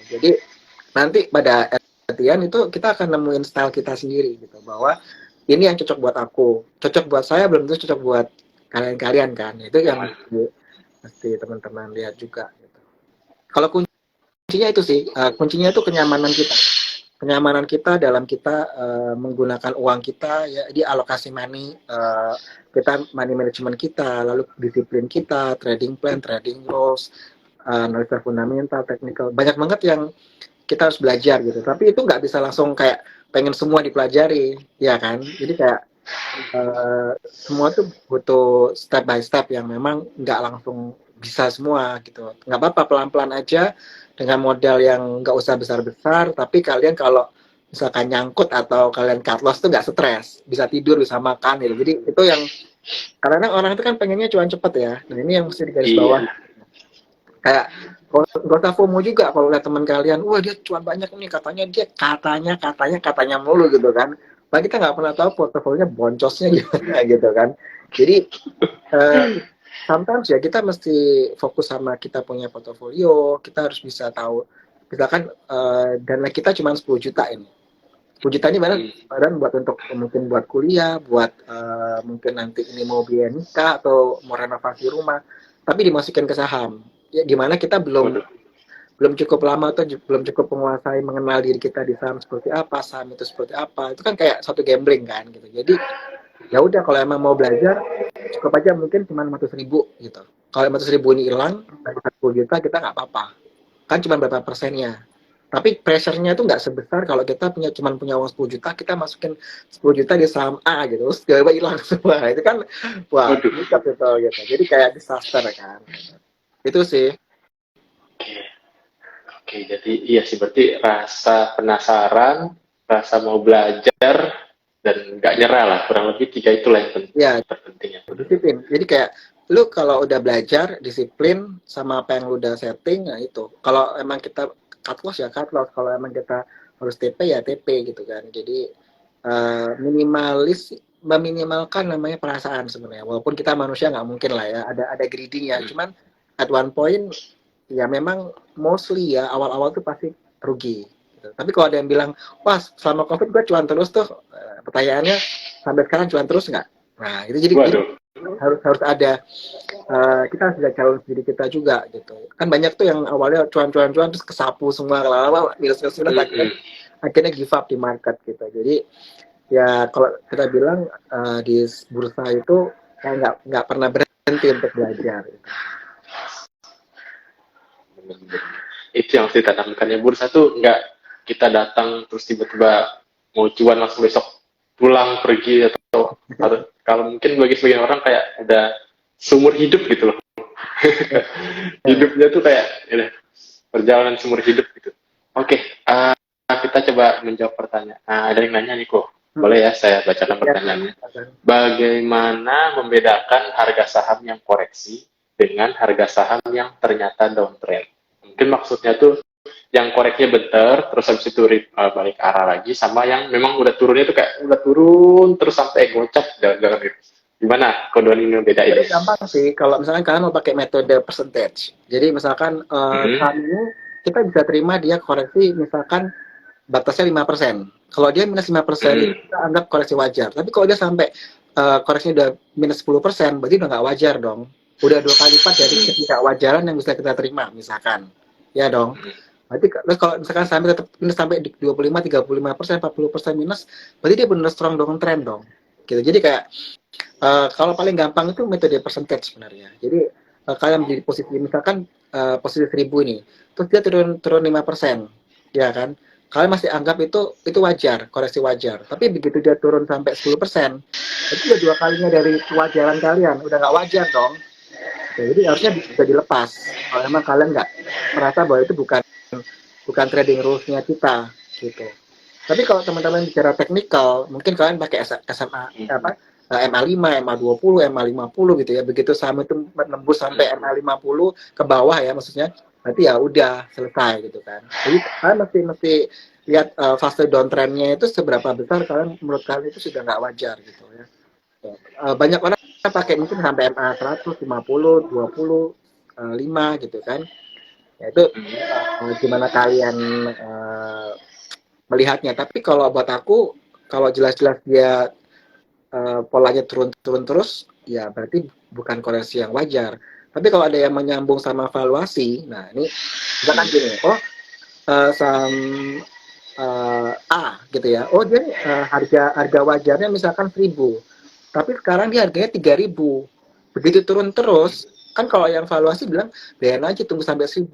Jadi nanti pada latihan itu kita akan nemuin style kita sendiri gitu, bahwa ini yang cocok buat aku, cocok buat saya belum tentu cocok buat kalian-kalian kan. Itu yang mesti teman-teman lihat juga gitu. Kalau kuncinya itu sih, kuncinya itu kenyamanan kita dalam kita menggunakan uang kita, ya di alokasi money, kita money management kita, lalu disiplin kita, trading plan, trading rules, analisa fundamental, technical, banyak banget yang kita harus belajar gitu. Tapi itu nggak bisa langsung kayak pengen semua dipelajari, ya kan? Jadi kayak semua tuh butuh step by step yang memang nggak langsung bisa semua gitu. Nggak apa-apa, pelan-pelan aja dengan modal yang nggak usah besar-besar, tapi kalian kalau misalkan nyangkut atau kalian cut loss tuh nggak stres, bisa tidur, bisa makan gitu. Jadi itu yang, karena orang itu kan pengennya cuan cepet ya. Nah ini yang mesti digaris bawah. Kayak gak usah FOMO juga kalau lihat teman kalian, wah dia cuan banyak nih, katanya mulu gitu kan. Nah kita nggak pernah tahu portofolionya boncosnya gimana gitu kan. Jadi sometimes ya kita mesti fokus sama kita punya portofolio, kita harus bisa tahu, misalkan dana kita cuma 10 juta ini. 10 juta ini badan buat untuk mungkin buat kuliah, buat mungkin nanti ini mau biaya nikah atau mau renovasi rumah, tapi dimasukin ke saham. Ya gimana kita belum cukup lama atau belum cukup menguasai mengenal diri kita di saham seperti apa, saham itu seperti apa. Itu kan kayak satu gambling kan gitu. Jadi ya udah kalau emang mau belajar cukup aja mungkin cuma 500.000 gitu. Kalau 500.000 ini hilang dari 10 juta kita nggak apa-apa. Kan cuma berapa persennya. Tapi pressure-nya itu nggak sebesar kalau kita cuma punya uang 10 juta, kita masukin 10 juta di saham A gitu, terus tiba-tiba hilang semua. Itu kan, wah, bucat itu gitu. Jadi kayak disaster kan. Itu sih. Oke, jadi iya sih, berarti rasa penasaran, rasa mau belajar, dan nggak nyerah lah, kurang lebih tiga itulah yang Ya, terpenting ya. disiplin. Jadi kayak lu kalau udah belajar disiplin sama apa yang lu udah setting, nah itu. Kalau emang kita cut loss ya cut loss, kalau emang kita harus TP ya TP gitu kan. Jadi meminimalkan namanya perasaan sebenarnya. Walaupun kita manusia nggak mungkin lah ya, ada greedy ya. Cuman at one point ya memang mostly ya awal-awal tuh pasti rugi. Gitu. Tapi kalau ada yang bilang, wah selama COVID gue cuan terus tuh, pertanyaannya sampai sekarang cuan terus nggak? Nah itu jadi harus ada, kita harus ada calon diri kita juga gitu. Kan banyak tuh yang awalnya cuan terus kesapu semua, lama-lama minus akhirnya give up di market gitu. Jadi ya kalau kita bilang di bursa itu kayak nggak pernah berhenti untuk belajar. Gitu. Itu yang harus ditanamkan ya, bursa tuh nggak kita datang terus tiba-tiba mau cuan langsung besok pulang pergi, atau kalau mungkin bagi sebagian orang kayak ada seumur hidup gitu loh. Hidupnya tuh kayak ya, perjalanan seumur hidup gitu. Oke, kita coba menjawab pertanyaan. Ada yang nanya nih kok. Boleh ya saya bacakan pertanyaannya. Bagaimana membedakan harga saham yang koreksi dengan harga saham yang ternyata downtrend? Mungkin maksudnya tuh yang koreknya bentar, terus habis itu balik arah lagi, sama yang memang udah turunnya tuh kayak udah turun terus sampai gocap, jangan gitu. Gimana keduanya ini beda ini? Gampang sih kalau misalkan kalian mau pakai metode percentage. Jadi misalkan saham ini kita bisa terima dia koreksi misalkan batasnya 5%. Kalau dia minus 5%, kita anggap koreksi wajar. Tapi kalau dia sampai koreksinya udah minus 10%, berarti udah nggak wajar dong. Udah 2 kali lipat dari ketidakwajaran yang bisa kita terima, misalkan. Ya dong. Berarti kalau misalkan sampai tetap minus sampai 25, 35%, 40% minus, berarti dia benar strong downtrend dong. Gitu. Jadi kayak kalau paling gampang itu metode percentage sebenarnya. Jadi kalian di posisi misalkan posisi 1.000 ini, terus dia turun 5%, ya kan? Kalian masih anggap itu wajar, koreksi wajar. Tapi begitu dia turun sampai 10%, itu udah 2 kalinya dari kewajaran kalian, udah nggak wajar dong. Jadi harusnya bisa dilepas. Kalau emang kalian nggak merasa bahwa itu bukan trading rules-nya kita, gitu. Tapi kalau teman-teman bicara teknikal, mungkin kalian pakai SMA apa? MA5, MA20, MA50 gitu ya. Begitu saham itu menembus sampai MA50 ke bawah ya maksudnya, berarti ya udah selesai gitu kan. Jadi kalian mesti lihat fase downtrend-nya itu seberapa besar kalian, menurut kalian itu sudah nggak wajar gitu ya. Banyak orang pakai mungkin sampai MA 100, 50, 20, 5 gitu kan. Ya itu gimana kalian melihatnya. Tapi kalau buat aku, kalau jelas-jelas dia polanya turun-turun terus, ya berarti bukan koreksi yang wajar. Tapi kalau ada yang menyambung sama valuasi, nah ini misalkan gini, saham A gitu ya, dia harga wajarnya misalkan 1.000, tapi sekarang dia harganya 3.000. Begitu turun terus, kan kalau yang valuasi bilang biarin aja tunggu sampai 1.000,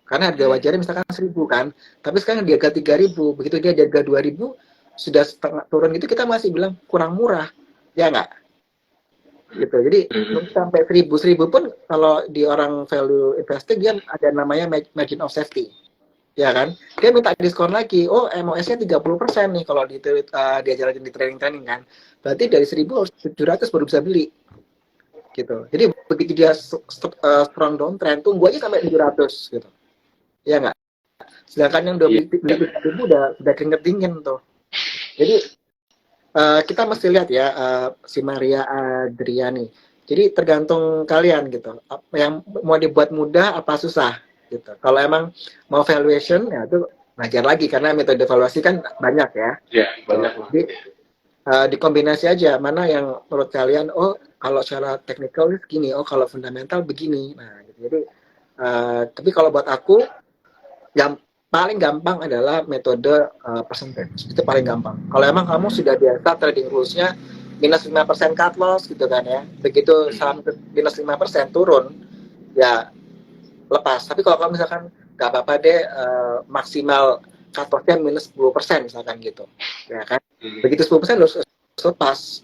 karena harga wajarnya misalkan 1.000 kan, tapi sekarang di harga 3.000, begitu dia di harga 2.000 sudah setengah turun gitu, kita masih bilang kurang murah, ya nggak? Gitu. Jadi sampai 1.000 pun kalau di orang value investing dia ada namanya margin of safety, ya kan? Dia minta diskon lagi. Oh, MOS-nya 30% nih kalau diajarin di training kan. Berarti dari 1.000 harus 700 baru bisa beli. Gitu. Jadi begitu dia strong downtrend, tunggu aja sampai 700 gitu. Ya nggak? Sedangkan yang udah beli 3.000 udah keringet dingin tuh. Jadi kita mesti lihat ya, si Maria Adriani. Jadi tergantung kalian gitu. Yang mau dibuat mudah apa susah gitu. Kalau emang mau valuation ya itu belajar lagi karena metode evaluasi kan banyak ya. Iya, banyak. Jadi dikombinasi aja mana yang menurut kalian, kalau secara teknikal begini, kalau fundamental begini. Nah, gitu. Jadi tapi kalau buat aku yang paling gampang adalah metode percentage. Itu paling gampang. Kalau emang kamu sudah biasa trading rules-nya minus 5% cut loss gitu kan ya. Begitu saham minus 5% turun, ya lepas. Tapi kalau kamu misalkan nggak apa-apa deh, maksimal cut loss-nya minus 10% misalkan gitu. Ya kan? Begitu 10% harus lepas.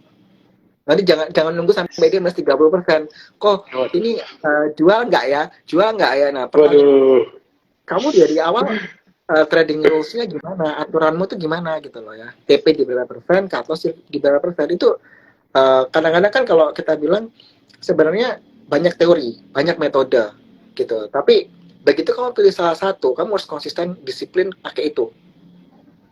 Nanti jangan nunggu sampai dia minus 30%. Kok ini jual nggak ya? Jual nggak ya? Nah, kamu dari awal trading rules-nya gimana, aturanmu tuh gimana gitu loh ya. TP di berapa persen, cut loss di berapa persen, itu kadang-kadang kan kalau kita bilang sebenarnya banyak teori, banyak metode gitu. Tapi begitu kamu pilih salah satu, kamu harus konsisten, disiplin pakai itu.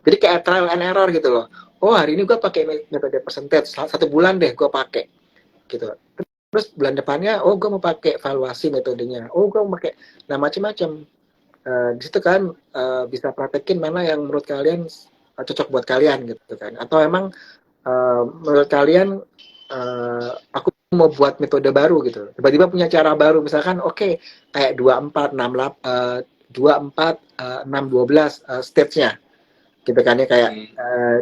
Jadi kayak trial and error gitu loh. Oh, hari ini gue pakai metode percentage, 1 bulan deh gue pakai gitu. Terus bulan depannya, gue mau pakai valuasi metodenya. Gue mau pakai, nah macam-macam. Di situ kan bisa praktekin mana yang menurut kalian cocok buat kalian gitu kan. Atau emang menurut kalian aku mau buat metode baru gitu. Tiba-tiba punya cara baru, misalkan kayak 24 6 12 stage-nya. Gitu kan ya, kayak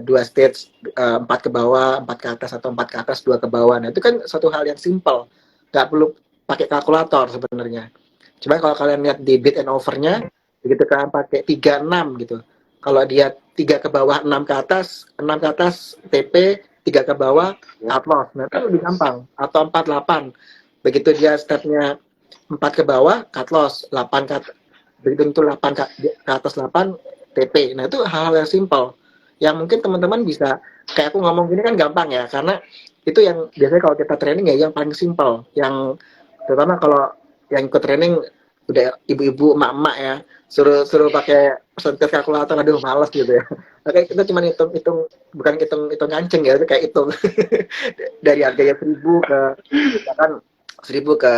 2 stage, 4 ke bawah, 4 ke atas, atau 4 ke atas, 2 ke bawah. Nah, itu kan suatu hal yang simple. Nggak perlu pakai kalkulator sebenarnya. Cuma kalau kalian lihat di bid and over-nya, begitu kan pakai 36 gitu. Kalau dia 3 ke bawah, 6 ke atas, 6 ke atas TP, 3 ke bawah cut loss. Nah, itu lebih gampang. Atau 48. Begitu dia stepnya 4 ke bawah, cut loss, 8 ke atas. Begitu itu 8 ke atas 8, TP. Nah, itu hal-hal yang simple. Yang mungkin teman-teman bisa, kayak aku ngomong gini kan gampang ya, karena itu yang biasanya kalau kita training ya yang paling simple. Yang terutama kalau yang ikut training udah ibu-ibu, emak-emak ya, suruh pakai persentage kalkulator, aduh males gitu ya. Oke, kita cuma hitung, bukan hitung kancing ya, itu kayak hitung dari harganya 1.000 ke misalkan 1.000 ke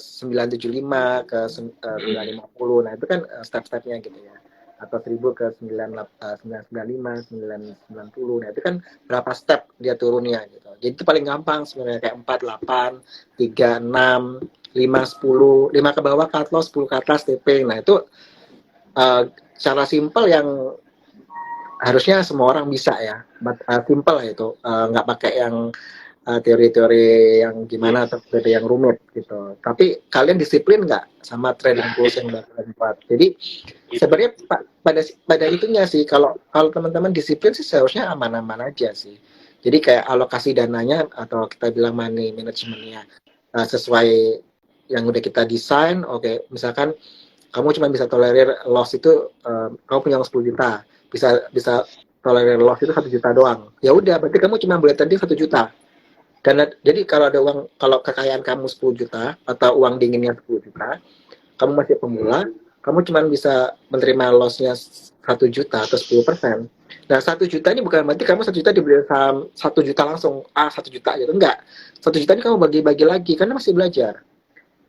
975 ke 950. Nah, itu kan step-stepnya gitu ya. Atau 1.000 ke 995, 990. Nah, itu kan berapa step dia turunnya gitu. Jadi itu paling gampang sebenarnya, kayak 4, 8, 3, 6, 5, 10, 5 ke bawah cut loss, 10 ke atas TP. Nah, itu cara simple yang harusnya semua orang bisa ya. Simple lah itu. Nggak pakai yang teori-teori yang gimana atau teori yang rumit gitu. Tapi kalian disiplin nggak sama trading rules yang bakalan buat. Jadi sebenarnya pada itunya sih, kalau teman-teman disiplin sih seharusnya aman-aman aja sih. Jadi kayak alokasi dananya atau kita bilang money managementnya sesuai yang udah kita desain. Oke, misalkan kamu cuma bisa tolerir loss itu, kamu punya 10 juta, bisa tolerir loss itu 1 juta doang. Ya udah, berarti kamu cuma boleh trading 1 juta. Dan jadi kalau ada uang, kalau kekayaan kamu 10 juta atau uang dinginnya 10 juta, kamu masih pemula, kamu cuma bisa menerima loss-nya 1 juta atau 10%. Nah, 1 juta ini bukan berarti kamu 1 juta dibeli saham 1 juta langsung 1 juta gitu, enggak. 1 juta ini kamu bagi-bagi lagi karena masih belajar.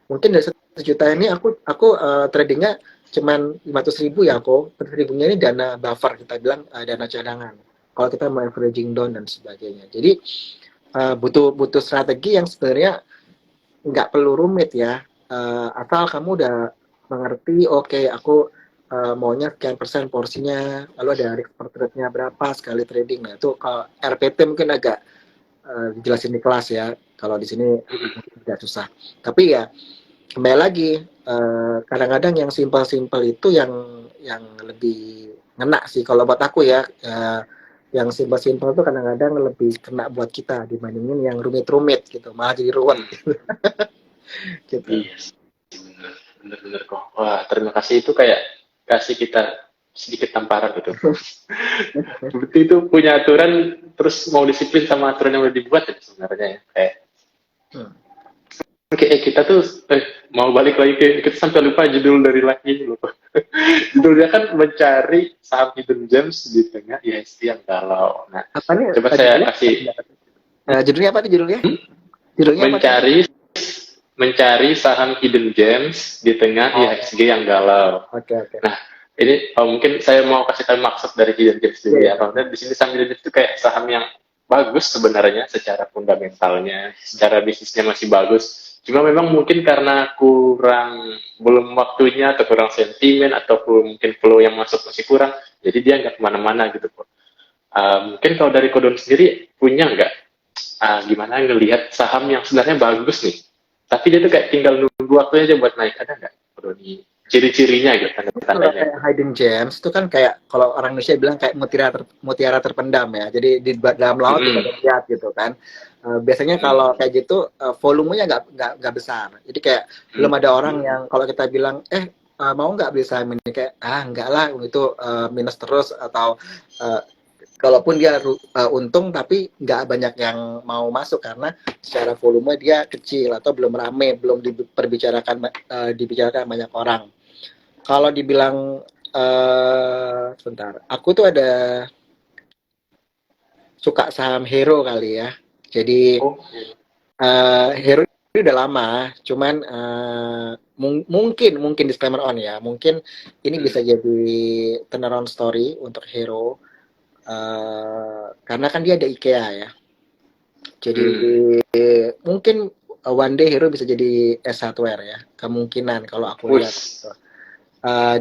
Mungkin dari juta ini aku tradingnya cuman 500.000 ya, aku 100.000-nya ini dana buffer, kita bilang dana cadangan kalau kita mau averaging down dan sebagainya. Jadi butuh strategi yang sebenarnya nggak perlu rumit ya. Asal kamu udah mengerti, oke, aku maunya sekian persen porsinya, lalu ada risk per trade-nya berapa sekali trading. Nah itu kalau RPT mungkin agak dijelasin di kelas ya, kalau di sini agak susah. Tapi ya kembali lagi, kadang-kadang yang simpel-simpel itu yang lebih ngena sih kalau buat aku ya. Yang simpel-simpel itu kadang-kadang lebih kena buat kita dibandingin yang rumit-rumit gitu, malah jadi ruwet gitu. Iya, bener-bener kok. Wah, terima kasih, itu kayak kasih kita sedikit tamparan gitu. Berarti itu punya aturan, terus mau disiplin sama aturan yang udah dibuat ya sebenarnya ya. Kayak kita tuh mau balik lagi kita sampai lupa judul dari lagi ini lupa. Judulnya kan mencari saham hidden gems di tengah IHSG yang galau. Nah, Apa nih? coba saya kasih Judulnya apa nih judulnya? Judulnya mencari saham hidden gems di tengah IHSG yang galau. Oke. Nah, ini mungkin saya mau kasih tahu maksud dari hidden gems dulu ya. Karena di sini saham hidden gems itu kayak saham yang bagus sebenarnya secara fundamentalnya, secara bisnisnya masih bagus. Cuma memang mungkin karena belum waktunya atau kurang sentimen atau mungkin flow yang masuk masih kurang, jadi dia nggak kemana-mana gitu kok. Mungkin kalau dari Kodon sendiri punya nggak gimana ngelihat saham yang sebenarnya bagus nih, tapi dia tuh kayak tinggal nunggu waktunya aja buat naik, ada nggak Kodon ini? Ciri-cirinya gitu, tanda-tandanya. Kayak hidden gems itu kan kayak kalau orang Indonesia bilang kayak mutiara terpendam ya. Jadi di dalam laut kita lihat gitu kan. Biasanya kalau kayak gitu volumenya nggak besar. Jadi kayak belum ada orang yang kalau kita bilang mau nggak beli saham ini, kayak nggak lah itu minus terus, atau kalaupun dia untung tapi nggak banyak yang mau masuk karena secara volume dia kecil atau belum rame, belum dibicarakan banyak orang. Kalau dibilang sebentar, aku tuh ada suka saham Hero kali ya. Jadi Hero ini udah lama, cuman mungkin disclaimer on ya, mungkin ini bisa jadi turnaround story untuk Hero, karena kan dia ada IKEA ya. Jadi mungkin one day Hero bisa jadi S hardware ya, kemungkinan kalau aku lihat.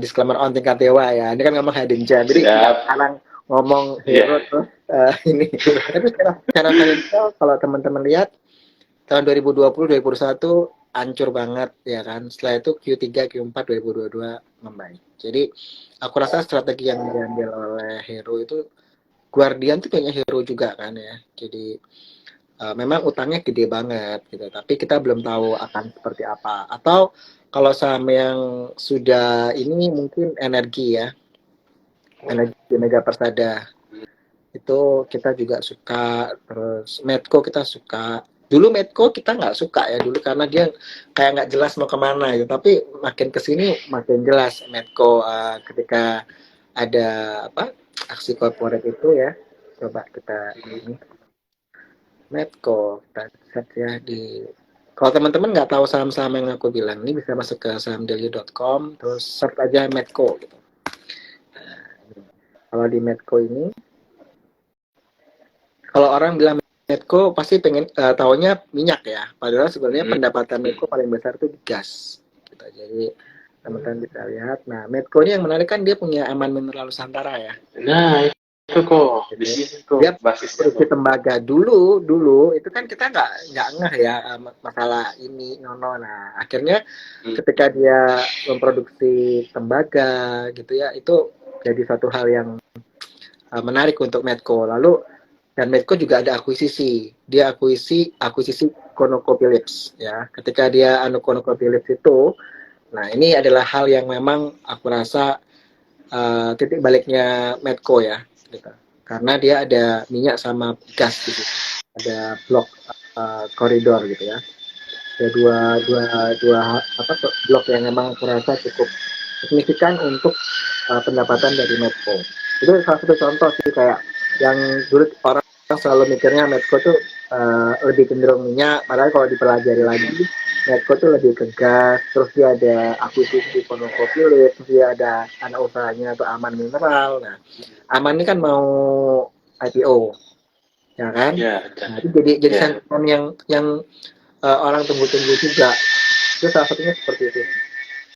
Disclaimer on tingkat dewa ya. Ini kan ngomong hidden gem. Jadi sekarang ngomong hero tuh ini. Tapi secara financial kalau teman-teman lihat tahun 2020 2021 hancur banget ya kan. Setelah itu Q3 Q4 2022 membaik. Jadi aku rasa strategi yang diambil oleh Hero itu, Guardian tuh punya Hero juga kan ya. Jadi memang utangnya gede banget gitu. Tapi kita belum tahu akan seperti apa. Atau kalau saham yang sudah ini mungkin energi ya, energi Mega Persada itu kita juga suka. Terus Medco kita suka. Dulu Medco kita nggak suka ya dulu karena dia kayak nggak jelas mau kemana gitu. Tapi makin kesini makin jelas Medco ketika ada aksi corporate itu ya. Coba kita ini Medco kita lihat ya di. Kalau teman-teman nggak tahu saham-saham yang aku bilang ini, bisa masuk ke sahamdaily.com terus search aja Medco gitu. Kalau di Medco ini, kalau orang bilang Medco pasti pengen taunya minyak ya. Padahal sebenarnya pendapatan Medco paling besar itu di gas. Gitu. Jadi teman-teman bisa lihat. Nah, Medco ini yang menarik kan dia punya Aman Mineral Nusantara ya. Nah, itu kok bisnis kok dia basisnya produksi tembaga dulu itu kan kita nggak ngeh ya masalah ini nono. Nah akhirnya ketika dia memproduksi tembaga gitu ya, itu jadi satu hal yang menarik untuk Medco. Lalu dan Medco juga ada akuisisi, dia akuisisi ConocoPhillips ya. Ketika dia ConocoPhillips itu, nah ini adalah hal yang memang aku rasa titik baliknya Medco ya gitu. Karena dia ada minyak sama gas gitu, ada blok koridor gitu ya, ada dua blok yang memang kurasa cukup signifikan untuk pendapatan dari Medco. Itu salah satu contoh sih, kayak yang dulu orang selalu mikirnya Medco tuh lebih cenderung minyak, padahal kalau dipelajari lagi Medco tuh lebih ke gas, terus dia ada akuisisi ConocoPhillips, terus dia ada anak usahanya tuh Aman Mineral. Nah, Aman ini kan mau IPO, ya kan? Ya, Nah, itu jadi ya. sentimen yang orang tunggu-tunggu juga. Itu salah satunya seperti itu.